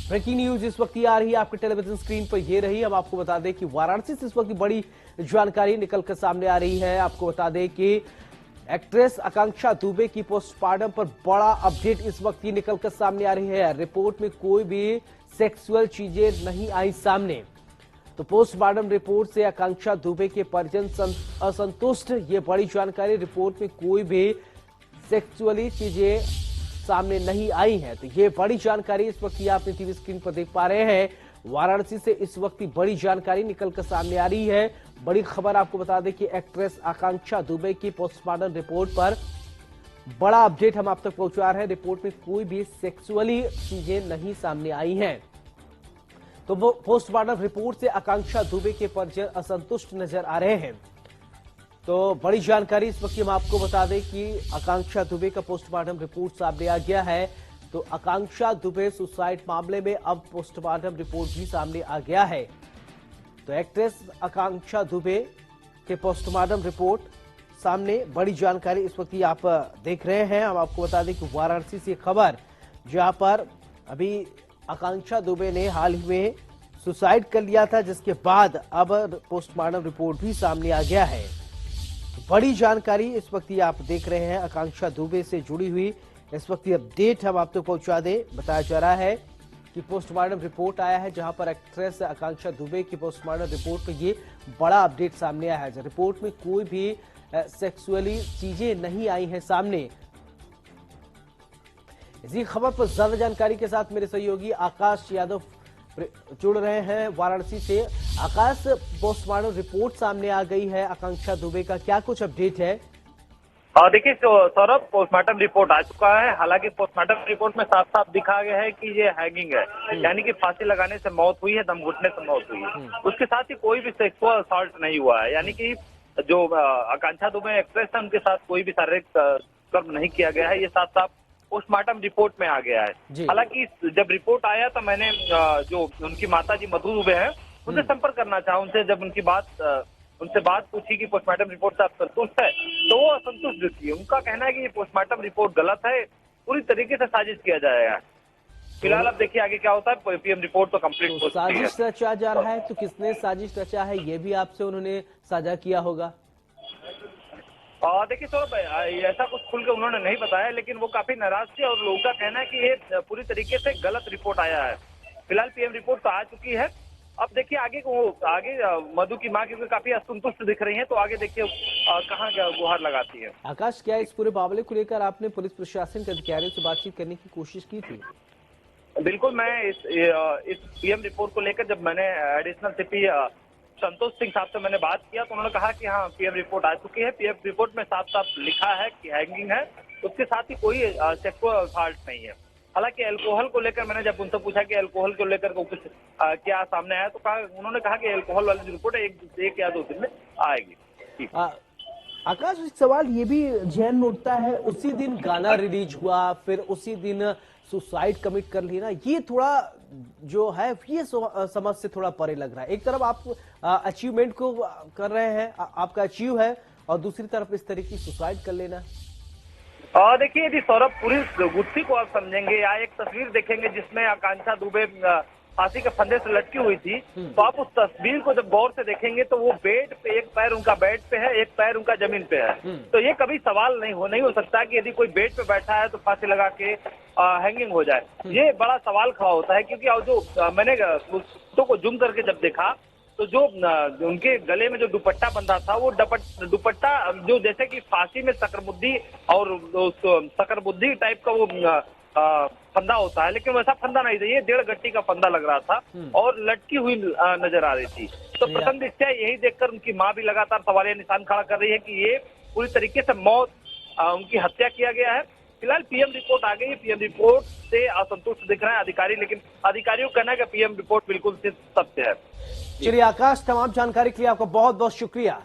Breaking news इस वक्त ये आ रही है आपके टेलीविजन स्क्रीन पर ये रही। हम आपको बता दें कि वाराणसी से इस वक्त बड़ी जानकारी निकलकर सामने आ रही है। आपको बता दें कि एक्ट्रेस आकांक्षा दुबे की पोस्टमार्टम पर बड़ा अपडेट इस वक्त ये निकलकर सामने आ रही है। रिपोर्ट में कोई भी सेक्सुअल चीजें नहीं आई सामने। तो पोस्टमार्टम रिपोर्ट से आकांक्षा दुबे के परिजन असंतुष्ट। ये बड़ी जानकारी, रिपोर्ट में कोई भी सेक्सुअली चीजें सामने नहीं आई है। तो ये बड़ी जानकारी इस वक्त ये आपने टीवी स्क्रीन पर देख पा रहे हैं। वाराणसी से इस वक्त बड़ी जानकारी निकलकर सामने आ रही है। बड़ी खबर आपको बता दें कि एक्ट्रेस आकांक्षा दुबे की पोस्टमार्टम रिपोर्ट पर बड़ा अपडेट हम आप तक पहुंचा रहे हैं। रिपोर्ट में कोई भी सेक्सुअली चीजें नहीं सामने आई हैं। तो वो पोस्टमार्टम रिपोर्ट से आकांक्षा दुबे के परिजन असंतुष्ट नजर आ रहे हैं। तो बड़ी जानकारी इस वक्त हम आपको बता दें कि आकांक्षा दुबे का पोस्टमार्टम रिपोर्ट सामने आ गया है। तो आकांक्षा दुबे सुसाइड मामले में अब पोस्टमार्टम रिपोर्ट भी सामने आ गया है। तो एक्ट्रेस आकांक्षा दुबे के पोस्टमार्टम रिपोर्ट सामने, बड़ी जानकारी इस वक्त आप देख रहे हैं। हम आपको बता दें कि वाराणसी से खबर, जहां पर अभी आकांक्षा दुबे ने हाल ही में सुसाइड कर लिया था, जिसके बाद अब पोस्टमार्टम रिपोर्ट भी सामने आ गया है। बड़ी जानकारी इस वक्त ये आप देख रहे हैं आकांक्षा दुबे से जुड़ी हुई। इस वक्त ये अपडेट हम आप तक पहुंचा दें। बताया जा रहा है कि पोस्टमार्टम रिपोर्ट आया है, जहां पर एक्ट्रेस आकांक्षा दुबे की पोस्टमार्टम रिपोर्ट पर ये बड़ा अपडेट सामने आया है। रिपोर्ट में कोई भी सेक्सुअली चीजें नहीं आई हैं सामने। इसी खबर पर ज्यादा जानकारी के साथ मेरे सहयोगी आकाश यादव जुड़ रहे हैं वाराणसी से। आकाश, पोस्टमार्टम रिपोर्ट सामने आ गई है आकांक्षा दुबे का, क्या कुछ अपडेट है? देखिए सौरभ, पोस्टमार्टम रिपोर्ट आ चुका है। हालांकि पोस्टमार्टम रिपोर्ट में साफ साफ दिखा गया है कि ये हैंगिंग है, यानी कि फांसी लगाने से मौत हुई है, दम घुटने से मौत हुई है। उसके साथ ही कोई भी सेक्सुअल असॉल्ट नहीं हुआ है, यानी कि जो आकांक्षा दुबे एक्ट्रेस है उनके साथ कोई भी शारीरिक कर्म नहीं किया गया है। ये साफ साफ पोस्टमार्टम रिपोर्ट में आ गया है। हालांकि जब रिपोर्ट आया तो मैंने जो उनकी माता जी मधु दुबे हैं उनसे संपर्क करना चाहा। उनसे जब उनसे बात पूछी कि पोस्टमार्टम रिपोर्ट से आप संतुष्ट है, तो वो असंतुष्ट थी। उनका कहना है कि ये पोस्टमार्टम रिपोर्ट गलत है, पूरी तरीके से साजिश किया जाएगा। फिलहाल अब देखिए आगे क्या होता है। पीएम रिपोर्ट तो कंप्लीट हो चुकी है। साजिश रचा जा रहा है, तो किसने साजिश रचा है ये भी आपसे उन्होंने साझा किया होगा? देखिए सौरभ, ऐसा कुछ खुल के उन्होंने नहीं बताया, लेकिन वो काफी नाराज थे और लोगों का कहना है कि ये पूरी तरीके से गलत रिपोर्ट आया है। फिलहाल पीएम रिपोर्ट तो आ चुकी है। अब देखिए आगे मधु की मां क्योंकि काफी असंतुष्ट दिख रही हैं, तो आगे देखिए कहाँ गुहार लगाती है। आकाश, क्या इस पूरे मामले को लेकर आपने पुलिस प्रशासन के अधिकारियों से बातचीत करने की कोशिश की थी? बिल्कुल, मैं इस पीएम रिपोर्ट को लेकर जब मैंने एडिशनल सीपी संतोष सिंह साहब से मैंने बात किया, तो उन्होंने कहा कि हाँ, पीएम रिपोर्ट आ चुकी है। पीएम रिपोर्ट में साफ साफ लिखा है कि हैंगिंग है, उसके साथ ही कोई सेक्सुअल असॉल्ट नहीं है। हालांकि अल्कोहल को लेकर मैंने जब उनसे पूछा कि अल्कोहल को लेकर कुछ क्या सामने आया, तो उन्होंने कहा कि अल्कोहल वाली जो रिपोर्ट है एक या 2 दिन में आएगी। आकाश, एक सवाल ये भी जहन में उठता है, उसी दिन गाना रिलीज हुआ, फिर उसी दिन सुसाइड कमिट कर लेना, ये थोड़ा जो है ये समझ से थोड़ा परे लग रहा है। एक तरफ आप अचीवमेंट को कर रहे हैं, आपका अचीव है, और दूसरी तरफ इस तरीके की सुसाइड कर लेना। देखिए, यदि सौरभ पूरी गुत्थी को आप समझेंगे या एक तस्वीर देखेंगे जिसमें आकांक्षा दुबे फांसी के फंदे से लटकी हुई थी, तो आप उस तस्वीर को जब गौर से देखेंगे तो वो बेड पे, एक पैर उनका बेड पे है, एक पैर उनका जमीन पे है। तो ये कभी सवाल नहीं हो सकता कि यदि कोई बेड पे बैठा है तो फांसी लगा के हैंगिंग हो जाए। ये बड़ा सवाल खड़ा होता है, क्योंकि जो मैंने फोटो को जूम करके जब देखा, तो जो उनके गले में जो दुपट्टा बंधा था, वो दुपट्टा जो जैसे कि फांसी में शकरबुद्धि और शकरबुद्धि टाइप का वो फंदा होता है, लेकिन वैसा फंदा नहीं था। ये 1.5 गट्टी का फंदा लग रहा था और लटकी हुई नजर आ रही थी। तो प्रथम दृष्टया यही देखकर उनकी मां भी लगातार सवालिया निशान खड़ा कर रही है कि ये पूरी तरीके से उनकी हत्या किया गया है। फिलहाल पीएम रिपोर्ट आ गई है। पीएम रिपोर्ट से असंतुष्ट दिख रहे हैं अधिकारी, लेकिन अधिकारियों का कहना है कि पीएम रिपोर्ट बिल्कुल सत्य है। चलिए आकाश, तमाम जानकारी के लिए आपका बहुत बहुत शुक्रिया।